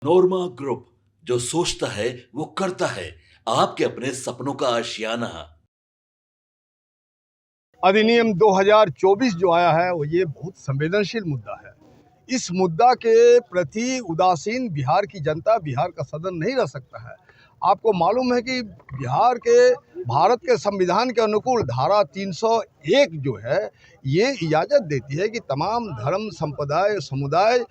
नोरमा group, जो सोचता है वो करता है। आपके अपने सपनों का आशियाना। अधिनियम 2024 जो आया है वो ये बहुत संवेदनशील मुद्दा है। इस मुद्दा के प्रति उदासीन बिहार की जनता, बिहार का सदन नहीं रह सकता है। आपको मालूम है कि बिहार के भारत के संविधान के अनुकूल धारा 301 जो है ये इजाज़त देती है कि तमाम धर्म संप्रदाय समुदाय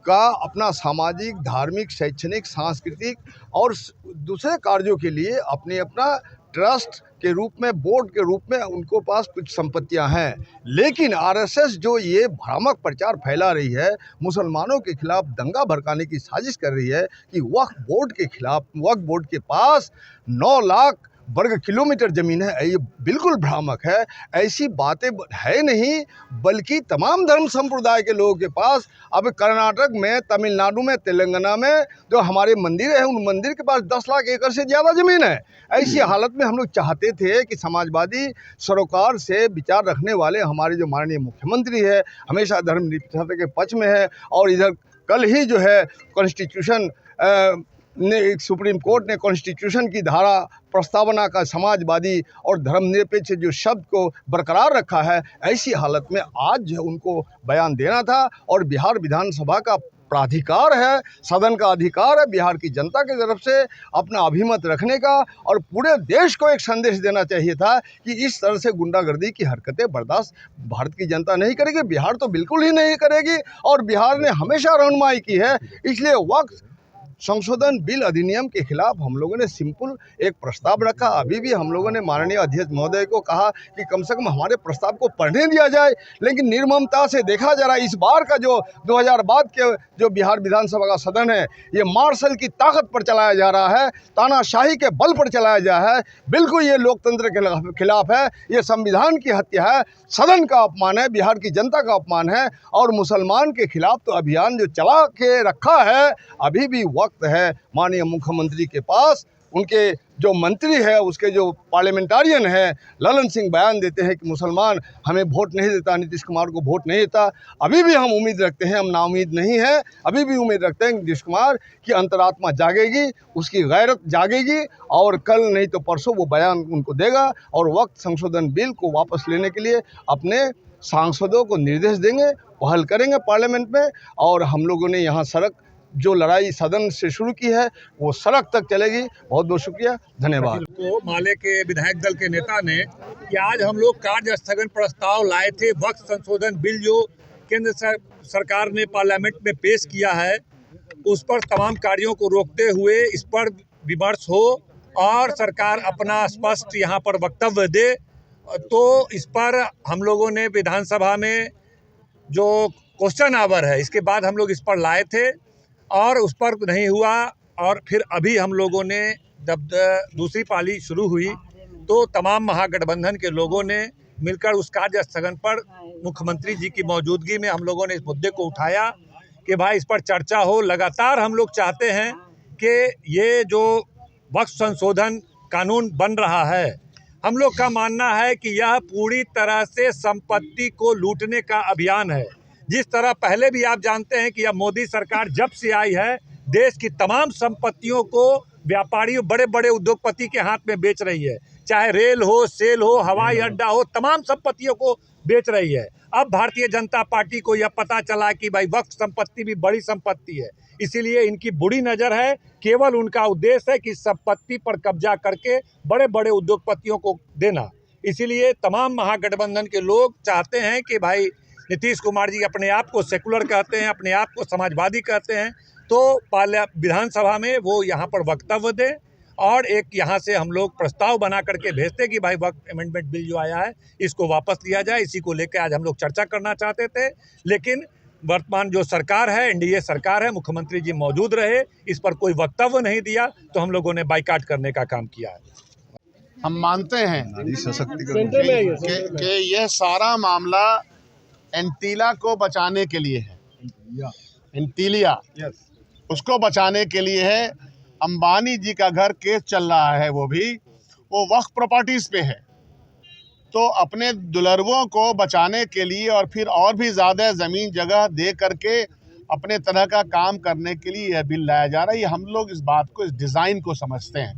का अपना सामाजिक, धार्मिक, शैक्षणिक, सांस्कृतिक और दूसरे कार्यों के लिए अपने अपना ट्रस्ट के रूप में, बोर्ड के रूप में उनको पास कुछ संपत्तियां हैं। लेकिन आरएसएस जो ये भ्रामक प्रचार फैला रही है, मुसलमानों के खिलाफ दंगा भड़काने की साजिश कर रही है कि वक्फ बोर्ड के खिलाफ, वक्फ बोर्ड के पास 9 लाख वर्ग किलोमीटर ज़मीन है, ये बिल्कुल भ्रामक है। ऐसी बातें है नहीं, बल्कि तमाम धर्म संप्रदाय के लोगों के पास अब कर्नाटक में, तमिलनाडु में, तेलंगाना में जो हमारे मंदिर हैं उन मंदिर के पास 10 लाख एकड़ से ज़्यादा ज़मीन है। ऐसी हालत में हम लोग चाहते थे कि समाजवादी सरोकार से विचार रखने वाले हमारे जो माननीय मुख्यमंत्री है, हमेशा धर्मनिरपेक्षता के पक्ष में है। और इधर कल ही जो है कॉन्स्टिट्यूशन सुप्रीम कोर्ट ने कॉन्स्टिट्यूशन की धारा प्रस्तावना का समाजवादी और धर्मनिरपेक्ष जो शब्द को बरकरार रखा है। ऐसी हालत में आज जो उनको बयान देना था, और बिहार विधानसभा का प्राधिकार है, सदन का अधिकार है बिहार की जनता की तरफ से अपना अभिमत रखने का, और पूरे देश को एक संदेश देना चाहिए था कि इस तरह से गुंडागर्दी की हरकतें बर्दाश्त भारत की जनता नहीं करेगी, बिहार तो बिल्कुल ही नहीं करेगी। और बिहार ने हमेशा रहनुमाई की है। इसलिए वक्त संशोधन बिल अधिनियम के खिलाफ हम लोगों ने सिंपल एक प्रस्ताव रखा। अभी भी हम लोगों ने माननीय अध्यक्ष महोदय को कहा कि कम से कम हमारे प्रस्ताव को पढ़ने दिया जाए, लेकिन निर्ममता से देखा जा रहा है इस बार का जो 2000 बाद के जो बिहार विधानसभा का सदन है, ये मार्शल की ताकत पर चलाया जा रहा है, तानाशाही के बल पर चलाया जा रहा है। बिल्कुल ये लोकतंत्र के खिलाफ है, ये संविधान की हत्या है, सदन का अपमान है, बिहार की जनता का अपमान है। और मुसलमान के खिलाफ तो अभियान जो चला के रखा है, अभी भी वक्त है माननीय मुख्यमंत्री के पास, उनके जो मंत्री है, उसके जो पार्लियामेंटारियन है, ललन सिंह बयान देते हैं कि मुसलमान हमें वोट नहीं देता, नीतीश कुमार को वोट नहीं देता। अभी भी हम उम्मीद रखते हैं, हम नाउम्मीद नहीं हैं, अभी भी उम्मीद रखते हैं नीतीश कुमार की अंतरात्मा जागेगी, उसकी गैरत जागेगी, और कल नहीं तो परसों वो बयान उनको देगा और वक्त संशोधन बिल को वापस लेने के लिए अपने सांसदों को निर्देश देंगे, पहल करेंगे पार्लियामेंट में। और हम लोगों ने यहाँ सड़क जो लड़ाई सदन से शुरू की है वो सड़क तक चलेगी। बहुत बहुत शुक्रिया, धन्यवाद। तो माले के विधायक दल के नेता ने कि आज हम लोग कार्य स्थगन प्रस्ताव लाए थे, वक्त संशोधन बिल जो केंद्र सरकार ने पार्लियामेंट में पेश किया है, उस पर तमाम कार्यों को रोकते हुए इस पर विमर्श हो और सरकार अपना स्पष्ट यहाँ पर वक्तव्य दे। तो इस पर हम लोगों ने विधानसभा में जो क्वेश्चन आवर है, इसके बाद हम लोग इस पर लाए थे और उस पर नहीं हुआ। और फिर अभी हम लोगों ने जब दूसरी पाली शुरू हुई तो तमाम महागठबंधन के लोगों ने मिलकर उस कार्य स्थगन पर मुख्यमंत्री जी की मौजूदगी में हम लोगों ने इस मुद्दे को उठाया कि भाई इस पर चर्चा हो। लगातार हम लोग चाहते हैं कि ये जो वक्फ संशोधन कानून बन रहा है, हम लोग का मानना है कि यह पूरी तरह से संपत्ति को लूटने का अभियान है। जिस तरह पहले भी आप जानते हैं कि अब मोदी सरकार जब से आई है, देश की तमाम संपत्तियों को व्यापारियों, बड़े बड़े उद्योगपति के हाथ में बेच रही है, चाहे रेल हो, सेल हो, हवाई अड्डा हो, तमाम संपत्तियों को बेच रही है। अब भारतीय जनता पार्टी को यह पता चला कि भाई वक्फ संपत्ति भी बड़ी संपत्ति है, इसीलिए इनकी बुरी नज़र है। केवल उनका उद्देश्य है कि संपत्ति पर कब्जा करके बड़े बड़े उद्योगपतियों को देना। इसीलिए तमाम महागठबंधन के लोग चाहते हैं कि भाई नीतीश कुमार जी अपने आप को सेकुलर कहते हैं, अपने आप को समाजवादी कहते हैं, तो विधानसभा में वो यहाँ पर वक्तव्य दें और एक यहाँ से हम लोग प्रस्ताव बना करके भेजते कि भाई वक्त अमेंडमेंट बिल जो आया है इसको वापस लिया जाए। इसी को लेकर आज हम लोग चर्चा करना चाहते थे, लेकिन वर्तमान जो सरकार है, एनडीए सरकार है, मुख्यमंत्री जी मौजूद रहे, इस पर कोई वक्तव्य नहीं दिया, तो हम लोगों ने बाइकाट करने का काम किया है। हम मानते हैं कि यह सारा मामला एंटीला को बचाने के लिए है, एंटीलिया उसको बचाने के लिए है। अंबानी जी का घर केस चल रहा है, वो वक्फ प्रॉपर्टीज पे है, तो अपने दुलर्वों को बचाने के लिए और फिर और भी ज़्यादा ज़मीन जगह दे करके अपने तरह का काम करने के लिए यह बिल लाया जा रहा है। ये हम लोग इस बात को, इस डिज़ाइन को समझते हैं।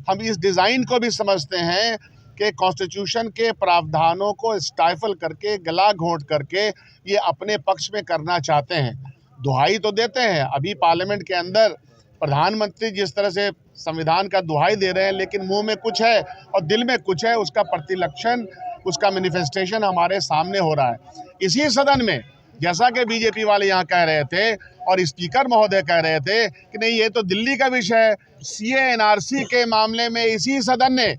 हम इस डिज़ाइन को भी समझते हैं कि कॉन्स्टिट्यूशन के प्रावधानों को स्टाइफल करके, गला घोंट करके ये अपने पक्ष में करना चाहते हैं। दुहाई तो देते हैं, अभी पार्लियामेंट के अंदर प्रधानमंत्री जिस तरह से संविधान का दुहाई दे रहे हैं, लेकिन मुंह में कुछ है और दिल में कुछ है, उसका प्रतिलक्षण, उसका मैनिफेस्टेशन हमारे सामने हो रहा है। इसी सदन में जैसा कि बीजेपी वाले यहाँ कह रहे थे और स्पीकर महोदय कह रहे थे कि नहीं ये तो दिल्ली का विषय है, सीए एनआरसी के मामले में इसी सदन ने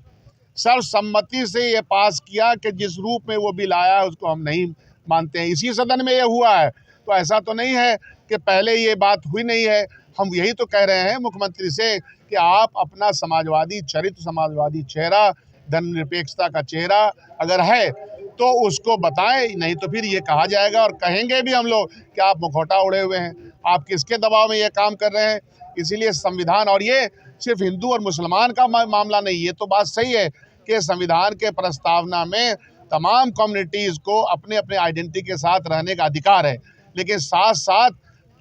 सर्वसम्मति से ये पास किया कि जिस रूप में वो बिल आया है उसको हम नहीं मानते हैं। इसी सदन में ये हुआ है, तो ऐसा तो नहीं है कि पहले ये बात हुई नहीं है। हम यही तो कह रहे हैं मुख्यमंत्री से कि आप अपना समाजवादी चरित्र, समाजवादी चेहरा, धर्मनिरपेक्षता का चेहरा अगर है तो उसको बताएं, नहीं तो फिर ये कहा जाएगा और कहेंगे भी हम लोग कि आप मुखौटा उड़े हुए हैं, आप किसके दबाव में ये काम कर रहे हैं। इसीलिए संविधान, और ये सिर्फ हिंदू और मुसलमान का मामला नहीं, ये तो बात सही है कि संविधान के प्रस्तावना में तमाम कम्युनिटीज़ को अपने अपने आइडेंटिटी के साथ रहने का अधिकार है, लेकिन साथ साथ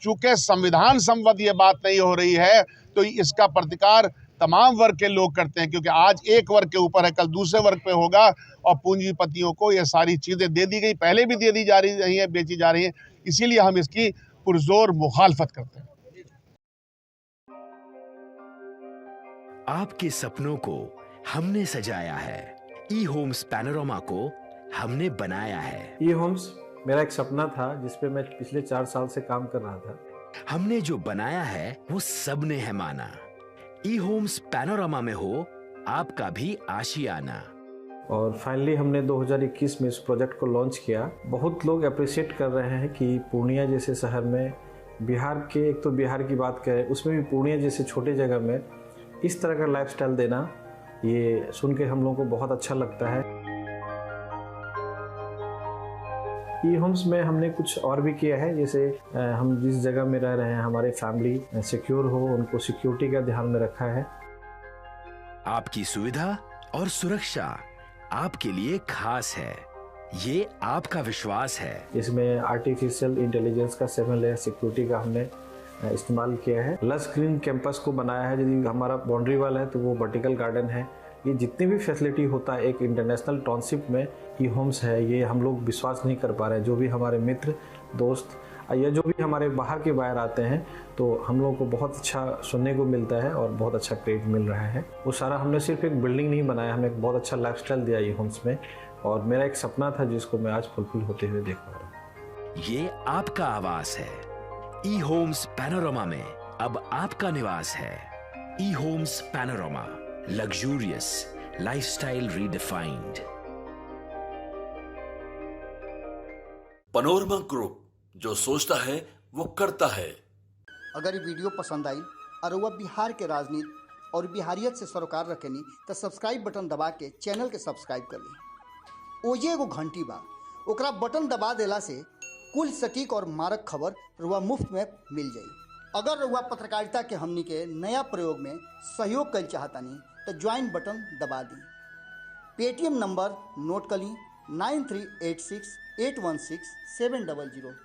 चूँकि संविधान संबद्ध ये बात नहीं हो रही है तो इसका प्रतिकार तमाम वर्ग के लोग करते हैं, क्योंकि आज एक वर्ग के ऊपर है, कल दूसरे वर्ग पे होगा और पूंजीपतियों को ये सारी चीज़ें दे दी गई, पहले भी दे दी जा रही है, बेची जा रही है। इसीलिए हम इसकी पुरजोर मुखालफत करते हैं। आपके सपनों को हमने सजाया है, ई होम्स पैनोरमा को हमने बनाया है। ई होम्स मेरा एक सपना था जिस पे मैं पिछले 4 साल से काम कर रहा था। हमने जो बनाया है वो सबने है माना। ई होम्स पैनोरमा में हो आपका भी आशियाना। और फाइनली हमने 2021 में इस प्रोजेक्ट को लॉन्च किया। बहुत लोग अप्रिशिएट कर रहे हैं कि पूर्णिया जैसे शहर में, बिहार के, एक तो बिहार की बात करें उसमें भी पूर्णिया जैसे छोटे जगह में इस तरह का लाइफस्टाइल देना, ये सुन के हम लोगों को बहुत अच्छा लगता है। ई होम्स में हमने कुछ और भी किया है, जैसे हम जिस जगह में रह रहे हैं हमारे फैमिली सिक्योर हो, उनको सिक्योरिटी का ध्यान में रखा है। आपकी सुविधा और सुरक्षा आपके लिए खास है, ये आपका विश्वास है। इसमें आर्टिफिशियल इंटेलिजेंस का 7 लेयर सिक्योरिटी का हमने इस्तेमाल किया है। लस ग्रीन कैंपस को बनाया है, यदि हमारा बाउंड्री वाल है तो वो वर्टिकल गार्डन है। ये जितनी भी फैसिलिटी होता है एक इंटरनेशनल टाउनशिप में ई होम्स है, ये हम लोग विश्वास नहीं कर पा रहे हैं। जो भी हमारे मित्र, दोस्त या जो भी हमारे बाहर के बाहर आते हैं तो हम लोगों को बहुत अच्छा सुनने को मिलता है और बहुत अच्छा क्रेडिट मिल रहा है। वो सारा हमने सिर्फ एक बिल्डिंग नहीं बनाया, हमें एक बहुत अच्छा लाइफस्टाइल दिया ई होम्स में, और मेरा एक सपना था जिसको मैं आज फुलफिल होते हुए देख पा रहा हूँ। ये आपका आवास है। ई होम्स पैनोरमा में अब आपका निवास है। E Homes Panorama, luxurious lifestyle redefined. Panorama group, जो सोचता है वो करता है। अगर ये वीडियो पसंद आई और वह बिहार के राजनीति और बिहारियत से सरोकार रखेनी तो सब्सक्राइब बटन दबा के चैनल के सब्सक्राइब कर ली। ओजे एगो घंटी बा, ओकरा बटन दबा देला से कुल सटीक और मारक खबर रुआ मुफ्त में मिल जाई। अगर रुआ पत्रकारिता के हमनी के नया प्रयोग में सहयोग कर चाहतानी तो ज्वाइन बटन दबा दी। पेटीएम नंबर नोट कर ली 9386816700।